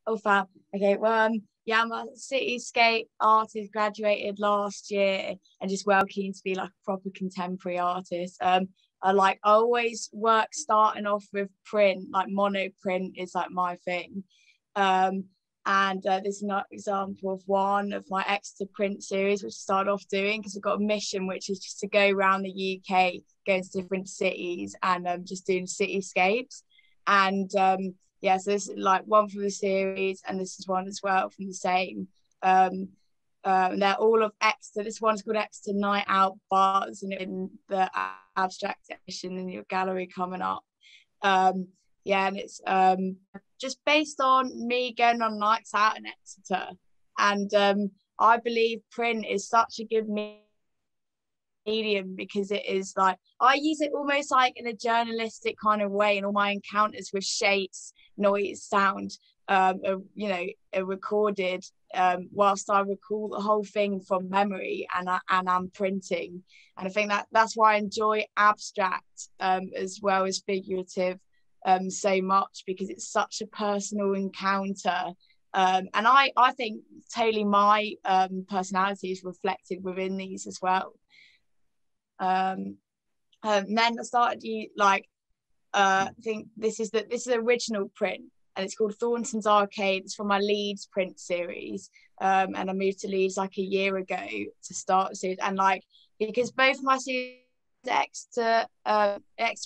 Oh, fab. Okay, well, yeah, I'm a cityscape artist, graduated last year, and just well keen to be like a proper contemporary artist. I always work starting off with print, like mono print is like my thing. Um, and this is an example of one of my Exeter print series, which I started off doing because I've got a mission, which is just to go around the UK, going to different cities, and just doing cityscapes. And yeah, so this is like one from the series, and this is one as well from the same. Um, they're all of Exeter. This one's called Exeter Night Out Bars, and in the abstract edition in your gallery coming up. Um, yeah, and it's just based on me going on nights out in Exeter, and I believe print is such a good medium because it is like I use it almost like in a journalistic kind of way in all my encounters with shapes, noise, sound, are recorded whilst I recall the whole thing from memory, and I'm printing. And I think that's why I enjoy abstract as well as figurative so much, because it's such a personal encounter. And I think totally my personality is reflected within these as well. Then I started I think this is the original print, and it's called Thornton's Arcade. It's from my Leeds print series, and I moved to Leeds like a year ago to start the series. And like because both my series, X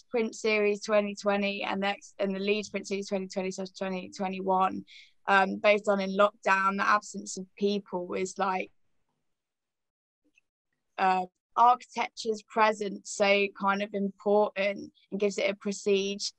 print series 2020 and the Leeds print series 2020 so 2021, both done in lockdown. The absence of people is like architecture's presence so kind of important and gives it a prestige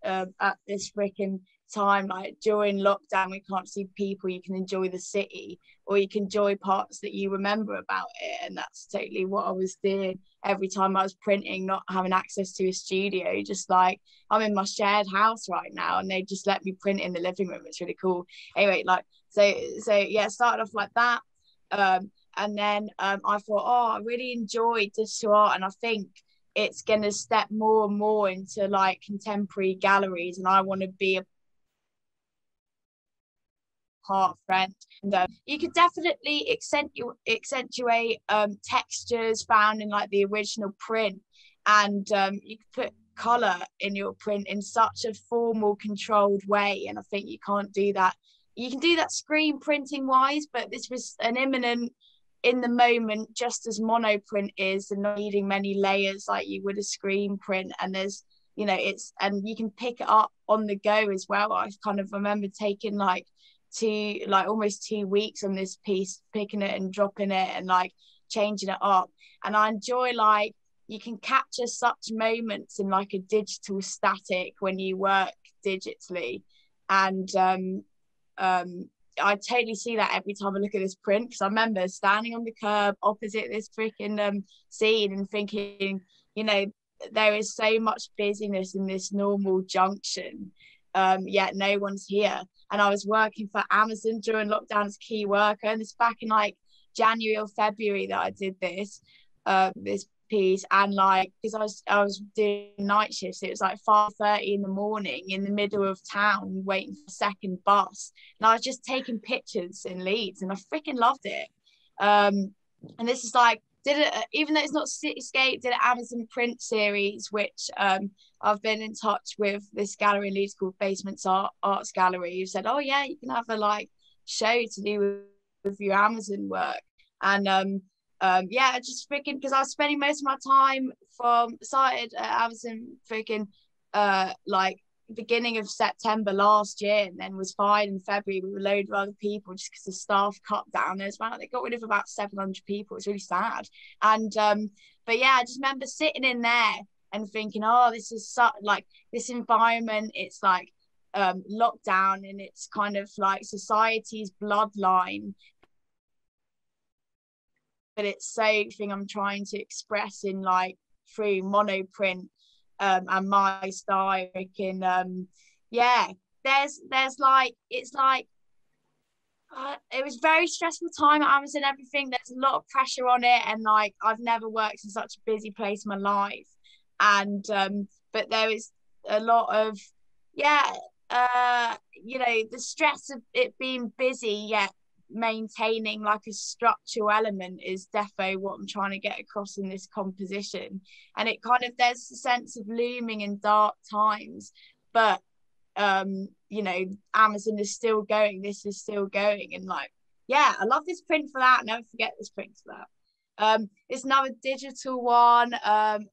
at this freaking time. Like during lockdown, we can't see people, you can enjoy the city, or you can enjoy parts that you remember about it. And that's totally what I was doing every time I was printing, not having access to a studio. Just like I'm in my shared house right now, and they just let me print in the living room. It's really cool. Anyway, like so yeah, started off like that. And then I thought, oh, I really enjoyed digital art, and I think it's going to step more and more into like contemporary galleries, and I want to be a part friend. And you could definitely accentuate textures found in like the original print, and you could put color in your print in such a formal, controlled way. And I think you can't do that. You can do that screen printing wise, but this was an imminent in the moment, just as monoprint is, and not needing many layers like you would a screen print. And there's it's, and you can pick it up on the go as well. I kind of remember taking like almost 2 weeks on this piece, picking it and dropping it and like changing it up. And I enjoy like you can capture such moments in like a digital static when you work digitally. And I totally see that every time I look at this print, because I remember standing on the curb opposite this freaking scene and thinking, there is so much busyness in this normal junction, yet no one's here. And I was working for Amazon during lockdown as key worker, and it's back in like January or February that I did this piece. And like because I was doing night shifts, it was like 5:30 in the morning in the middle of town waiting for a second bus, and I was just taking pictures in Leeds, and I freaking loved it. And this is like did it, even though it's not Cityscape, did an Amazon print series, which I've been in touch with this gallery in Leeds called Basements Arts Gallery, who said, oh yeah, you can have a like show to do with your Amazon work. And yeah, just freaking because I was spending most of my time from started at Amazon freaking like beginning of September last year, and then was fired in February with a load of other people just because the staff cut down. They got rid of about 700 people. It's really sad. And but yeah, I just remember sitting in there and thinking, oh, this is such like this environment. It's like lockdown, and it's kind of like society's bloodline, but it's so thing I'm trying to express in like through monoprint and my style. Yeah, there's like it's like it was very stressful time at Amazon, everything. There's a lot of pressure on it, and like I've never worked in such a busy place in my life. And but there is a lot of yeah you know, the stress of it being busy yet maintaining like a structural element is defo what I'm trying to get across in this composition. And it kind of, there's a sense of looming in dark times, but you know, Amazon is still going, this is still going, and like, yeah, I love this print for that. Never forget this print for that. It's another digital one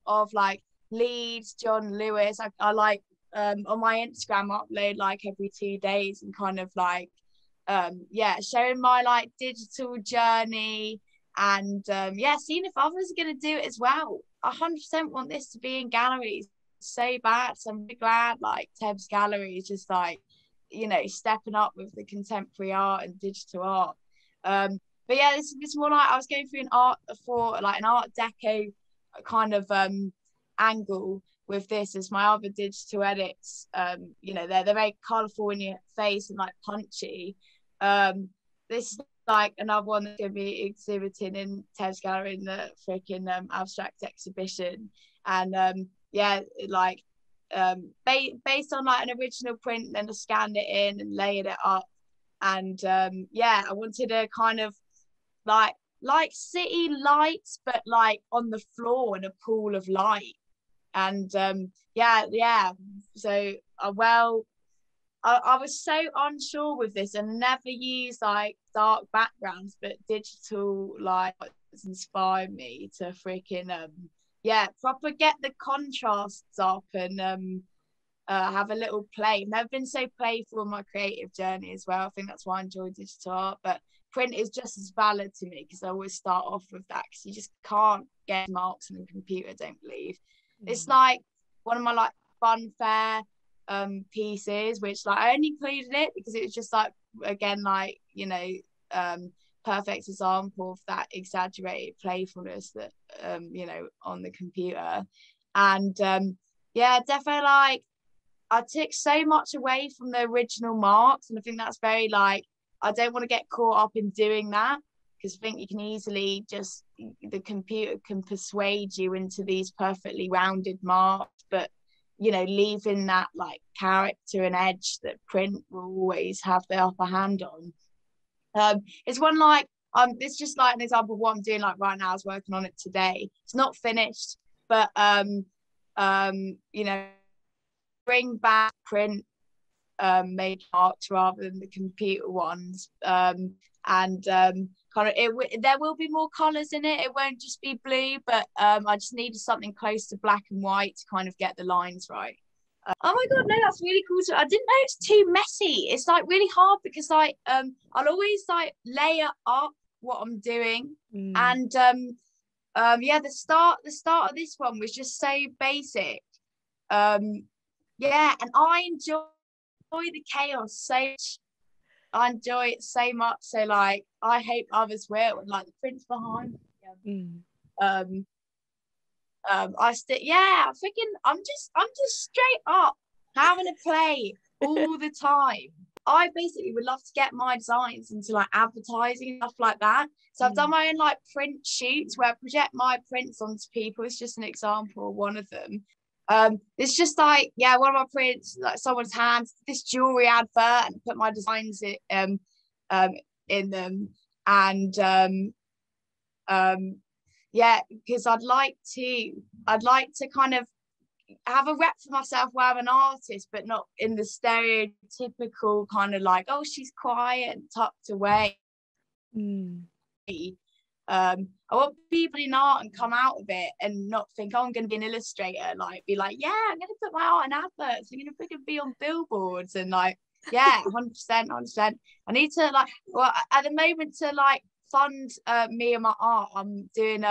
of like Leeds, John Lewis. I like on my Instagram I upload like every 2 days and kind of like yeah, showing my like digital journey and yeah, seeing if others are going to do it as well. 100% want this to be in galleries so bad. So I'm really glad like Tebbs Gallery is just like, you know, stepping up with the contemporary art and digital art. But yeah, this more like I was going through an art for like an art deco kind of angle with this as my other digital edits. You know, they're very colourful in your face and like punchy. This is like another one that's going to be exhibiting in Tebbs Gallery in the freaking abstract exhibition. And yeah, like based on like an original print, then I scanned it in and layered it up. And yeah, I wanted to kind of like city lights, but like on the floor in a pool of light. And yeah, so well, I was so unsure with this and never used like dark backgrounds, but digital lights inspired me to freaking yeah, proper get the contrasts up and have a little play. Never been so playful on my creative journey as well. I think that's why I enjoy digital art, but print is just as valid to me because I always start off with that because you just can't get marks on the computer, I don't believe. It's like one of my like fun fair pieces, which like I only included it because it was just like, again, like, you know, perfect example of that exaggerated playfulness that you know, on the computer. And yeah, definitely like I took so much away from the original marks, and I think that's very like, I don't want to get caught up in doing that because I think you can easily just, the computer can persuade you into these perfectly rounded marks, but you know, leaving that like character and edge that print will always have the upper hand on. It's one like it's just like an example of what I'm doing like right now. I was working on it today. It's not finished, but you know, bring back print made marks rather than the computer ones, and kind of there will be more colors in it. It won't just be blue, but I just needed something close to black and white to kind of get the lines right. Oh my god, no, that's really cool. I didn't know it's too messy. It's like really hard because like I'll always like layer up what I'm doing. And yeah, the start of this one was just so basic. Yeah, and I enjoy the chaos so much. I enjoy it so much. So like I hope others will. And like the prints behind. Yeah. I still, yeah, I'm just straight up having a play all the time. I basically would love to get my designs into like advertising and stuff like that. So I've done my own like print shoots where I project my prints onto people. It's just an example of one of them. It's just like, yeah, one of my prints, like someone's hands, this jewelry advert, and put my designs in them. And yeah, because I'd like to kind of have a rep for myself where I'm an artist, but not in the stereotypical kind of like, oh, she's quiet and tucked away. I want people in art and come out of it and not think, oh, I'm going to be an illustrator, like be like, yeah, I'm going to put my art in adverts, I'm going to be on billboards, and like, yeah, 100%. I need to like, well, at the moment to like fund me and my art, I'm doing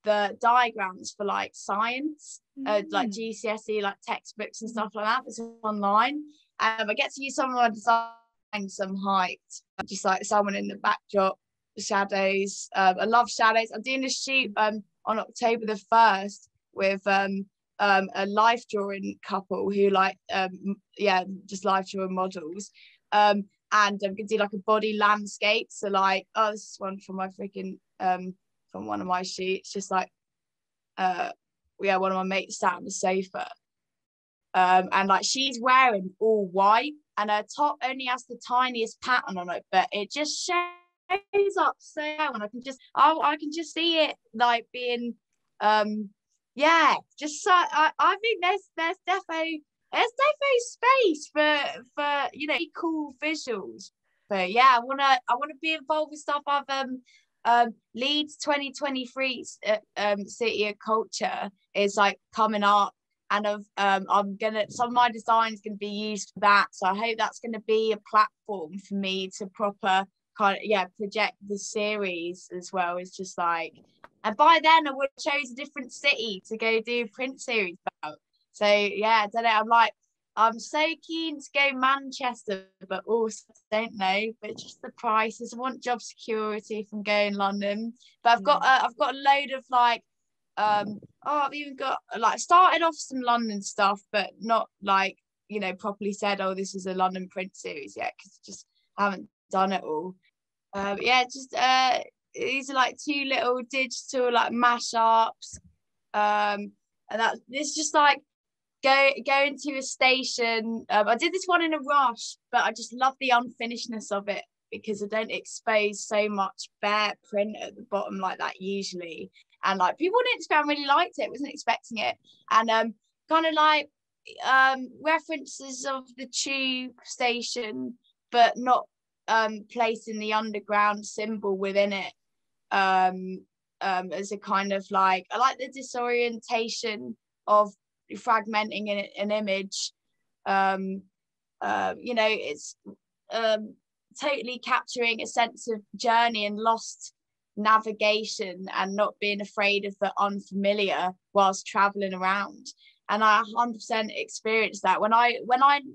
the diagrams for like science, like GCSE, like textbooks and stuff like that. It's online. I get to use some of my design, some height, just like someone in the backdrop, shadows. I love shadows. I'm doing a shoot on October the 1st with a life drawing couple who like yeah, just life drawing models. And I'm gonna do like a body landscape. So like, oh, this is one from my freaking from one of my shoots, just like yeah, one of my mates sat on the sofa, and like she's wearing all white, and her top only has the tiniest pattern on it, but it just shows up so well, and I can just see it like being yeah, just so I think there's defo space for cool visuals. But yeah, I wanna be involved with stuff. I've Leeds 2023 City of Culture is like coming up, and I'm gonna, some of my designs gonna be used for that. So I hope that's gonna be a platform for me to proper kind of project the series as well. It's just like, and by then I would have chose a different city to go do print series about. So yeah, I don't know. I'm so keen to go Manchester, but also don't know. But just the prices. I want job security from going London. But I've got a load of like I've even got like started off some London stuff, but not like properly said, oh, this is a London print series yet, because just haven't done it all. Yeah, just these are like two little digital like mashups, and that this just like going to a station. I did this one in a rush, but I just love the unfinishedness of it, because I don't expose so much bare print at the bottom like that usually. And like people on Instagram really liked it, wasn't expecting it. And kind of like references of the tube station, but not placing the underground symbol within it, as a kind of like, I like the disorientation of fragmenting an image. It's totally capturing a sense of journey and lost navigation, and not being afraid of the unfamiliar whilst traveling around. And I 100% experienced that when I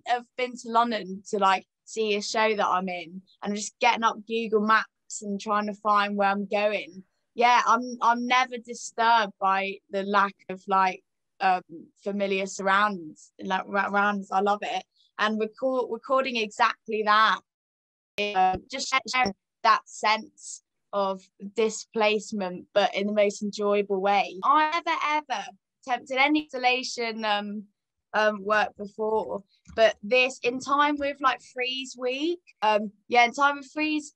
have been to London to like see a show that I'm in, and just getting up Google Maps and trying to find where I'm going. Yeah, I'm never disturbed by the lack of like familiar surroundings, like around. I love it. And recording exactly that, just sharing that sense of displacement, but in the most enjoyable way. I ever attempted any installation work before, but this, in time with like Freeze Week, in time with Freeze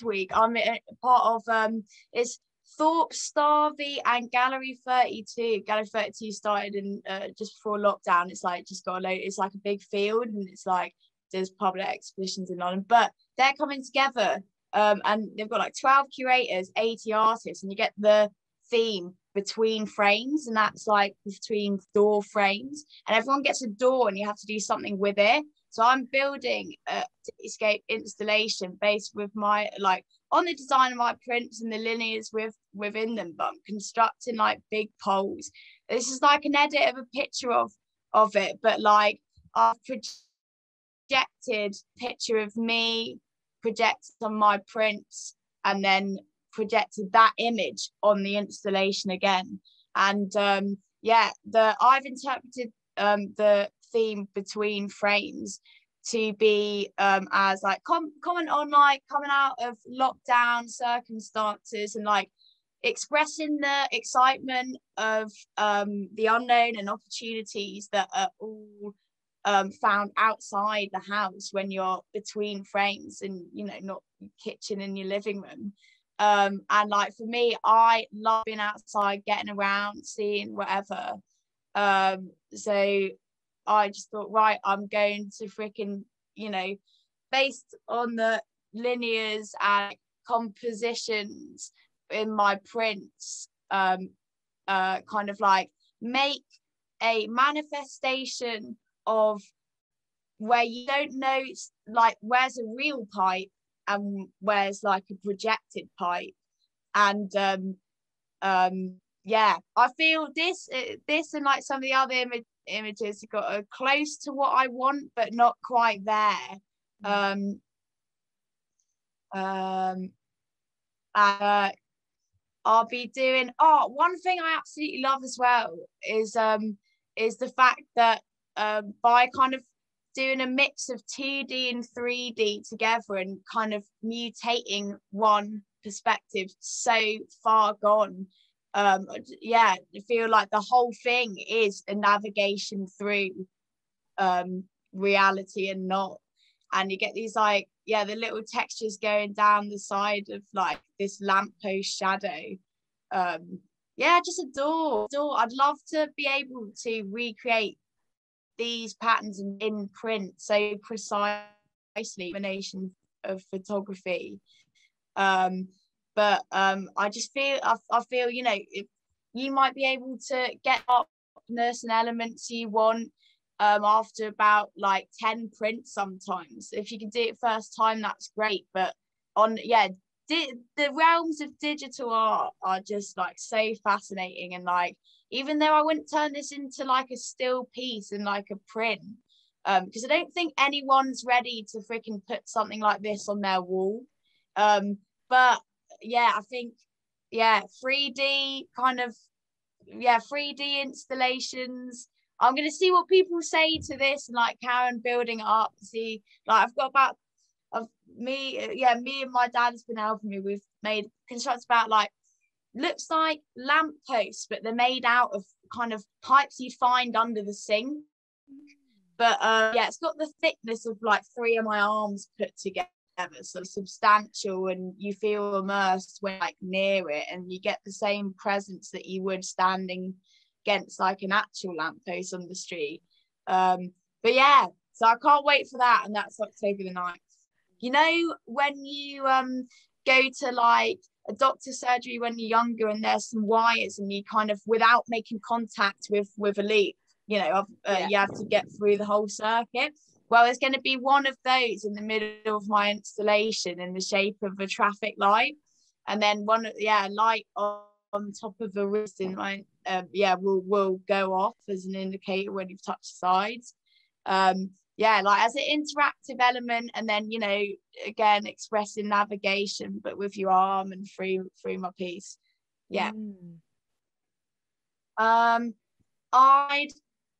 Week, I'm part of it's Thorpe, Starvey and Gallery 32. Gallery 32 started in just before lockdown. It's like just got a load, it's like a big field, and it's like there's public exhibitions in London, but they're coming together, and they've got like 12 curators, 80 artists, and you get the theme between frames, and that's like between door frames, and everyone gets a door and you have to do something with it. So I'm building a cityscape installation based with my like on the design of my prints and the linears within them, but I'm constructing like big poles. This is like an edit of a picture of it, but like I've projected picture of me, projected on my prints, and then projected that image on the installation again. And I've interpreted the theme between frames to be as like comment on like coming out of lockdown circumstances, and like expressing the excitement of the unknown and opportunities that are all found outside the house when you're between frames, and not kitchen in your living room. And like for me, I love being outside, getting around, seeing whatever. So I just thought, right, I'm going to freaking, based on the linears and compositions in my prints, kind of like make a manifestation of where you don't know, like where's a real pipe and where's like a projected pipe. And I feel this and like some of the other images got close to what I want, but not quite there. I'll be doing one thing I absolutely love as well is the fact that by kind of doing a mix of 2D and 3D together and kind of mutating one perspective so far gone, I feel like the whole thing is a navigation through reality and not. And you get these like, yeah, the little textures going down the side of like this lamppost shadow. Yeah, just adore. I'd love to be able to recreate these patterns in print so precisely, combination of photography. But I just feel, I feel, you know, if you might be able to get sharpness and elements you want after about like 10 prints sometimes. If you can do it first time, that's great. But the realms of digital art are just like so fascinating. And like, even though I wouldn't turn this into like a still piece and like a print, because I don't think anyone's ready to freaking put something like this on their wall. But yeah, I think, yeah, 3D kind of, yeah, 3D installations. I'm gonna see what people say to this and like Karen building it up. See, like I've got about me and my dad's been helping me. We've made constructs about like, looks like lampposts, but they're made out of kind of pipes you'd find under the sink. But yeah, it's got the thickness of like 3 of my arms put together, so substantial, and you feel immersed when like near it, and you get the same presence that you would standing against like an actual lamppost on the street. But yeah, so I can't wait for that, and that's October the 9th. You know, when you go to like a doctor's surgery when you're younger and there's some wires and you kind of, without making contact with a loop, you know, you have to get through the whole circuit. Well, there's going to be one of those in the middle of my installation in the shape of a traffic light, and then light on top of a wrist in my will go off as an indicator when you've touched the sides. Like as an interactive element, and then, you know, again expressing navigation but with your arm and through my piece.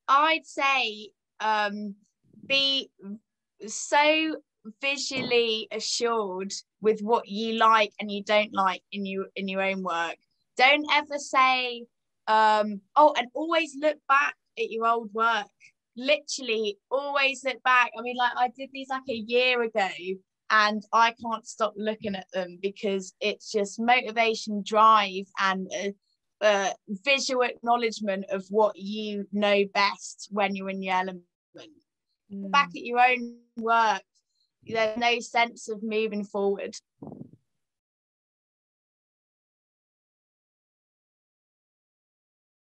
I'd say be so visually assured with what you like and you don't like in your own work. Don't ever say and always look back at your old work. Literally always look back. I mean, like I did these like a year ago and I can't stop looking at them because it's just motivation, drive, and visual acknowledgement of what you know best when you're in your element. Back at your own work, there's no sense of moving forward.